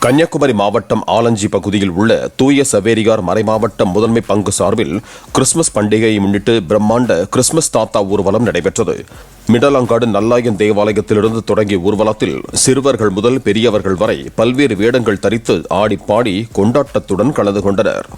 கன்னியாகுமரி மாவட்டம் ஆலஞ்சி பகுதியில் உள்ள தூய சவேரியார் மறைமாவட்டம் முதன்மை பங்கு சார்பில் கிறிஸ்துமஸ் பண்டிகையை முன்னிட்டு பிரம்மாண்ட கிறிஸ்துமஸ் தாத்தா ஊர்வலம் நடைபெற்றது. மிடலங்காடு நல்லாயன் தேவாலயத்திலிருந்து தொடங்கிய ஊர்வலத்தில் சிறுவர்கள் முதல் பெரியவர்கள் வரை பல்வேறு வேடங்கள் தரித்து ஆடிப்பாடி கொண்டாட்டத்துடன் கலந்து கொண்டனர்.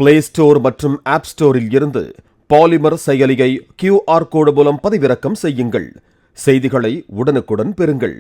பிளே ஸ்டோர் மற்றும் ஆப் ஸ்டோரில் இருந்து பாலிமர் செயலியை QR கோடு மூலம் பதிவிறக்கம் செய்யுங்கள். செய்திகளை உடனுக்குடன் பெறுங்கள்.